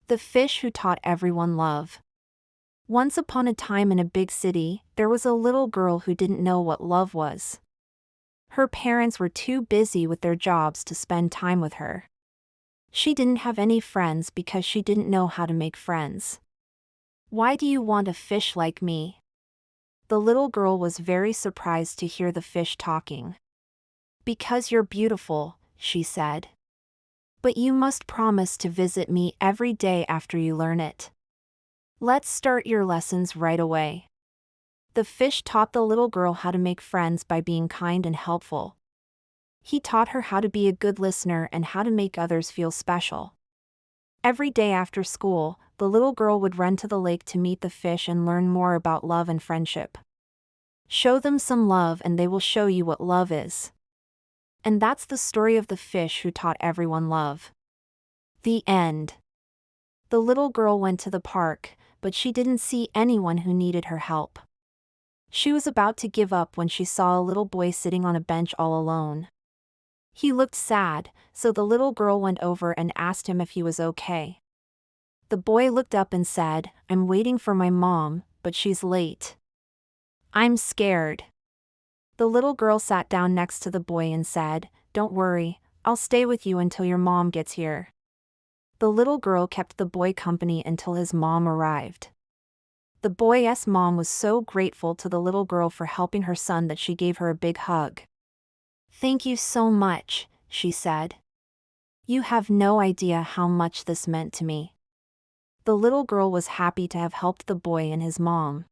The fish who taught everyone love. Once upon a time in a big city, there was a little girl who didn't know what love was. Her parents were too busy with their jobs to spend time with her. She didn't have any friends because she didn't know how to make friends. "Why do you want a fish like me?" The little girl was very surprised to hear the fish talking. "Because you're beautiful," she said. "But you must promise to visit me every day after you learn it. Let's start your lessons right away." The fish taught the little girl how to make friends by being kind and helpful. He taught her how to be a good listener and how to make others feel special. Every day after school, the little girl would run to the lake to meet the fish and learn more about love and friendship. Show them some love and they will show you what love is. And that's the story of the fish who taught everyone love. The end. The little girl went to the park, but she didn't see anyone who needed her help. She was about to give up when she saw a little boy sitting on a bench all alone. He looked sad, so the little girl went over and asked him if he was okay. The boy looked up and said, "I'm waiting for my mom, but she's late. I'm scared." The little girl sat down next to the boy and said, "Don't worry, I'll stay with you until your mom gets here." The little girl kept the boy company until his mom arrived. The boy's mom was so grateful to the little girl for helping her son that she gave her a big hug. "Thank you so much," she said. "You have no idea how much this meant to me." The little girl was happy to have helped the boy and his mom.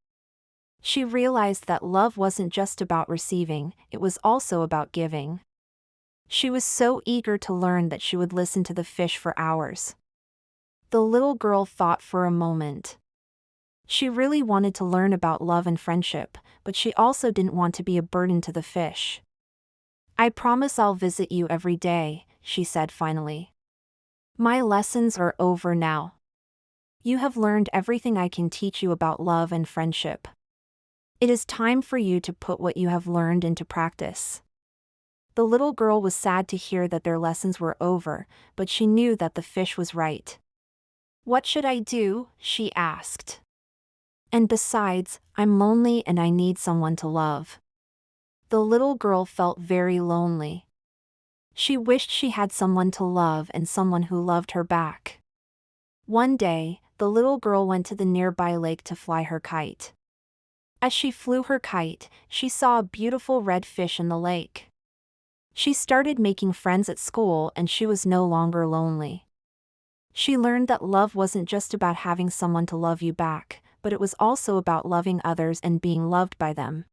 She realized that love wasn't just about receiving, it was also about giving. She was so eager to learn that she would listen to the fish for hours. The little girl thought for a moment. She really wanted to learn about love and friendship, but she also didn't want to be a burden to the fish. "I promise I'll visit you every day," she said finally. "My lessons are over now. You have learned everything I can teach you about love and friendship. It is time for you to put what you have learned into practice." The little girl was sad to hear that their lessons were over, but she knew that the fish was right. "What should I do?" she asked. "And besides, I'm lonely and I need someone to love." The little girl felt very lonely. She wished she had someone to love and someone who loved her back. One day, the little girl went to the nearby lake to fly her kite. As she flew her kite, she saw a beautiful red fish in the lake. She started making friends at school and she was no longer lonely. She learned that love wasn't just about having someone to love you back, but it was also about loving others and being loved by them.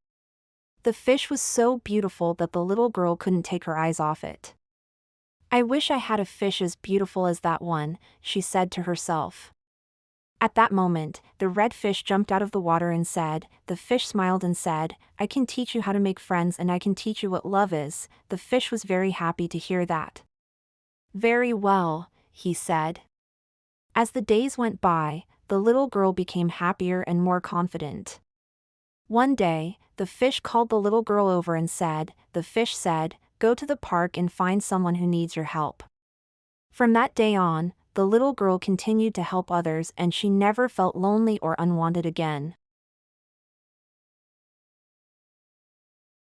The fish was so beautiful that the little girl couldn't take her eyes off it. "I wish I had a fish as beautiful as that one," she said to herself. At that moment, the red fish jumped out of the water and said, the fish smiled and said, "I can teach you how to make friends and I can teach you what love is." The fish was very happy to hear that. "Very well," he said. As the days went by, the little girl became happier and more confident. One day, the fish called the little girl over and said, the fish said, "Go to the park and find someone who needs your help." From that day on, the little girl continued to help others and she never felt lonely or unwanted again.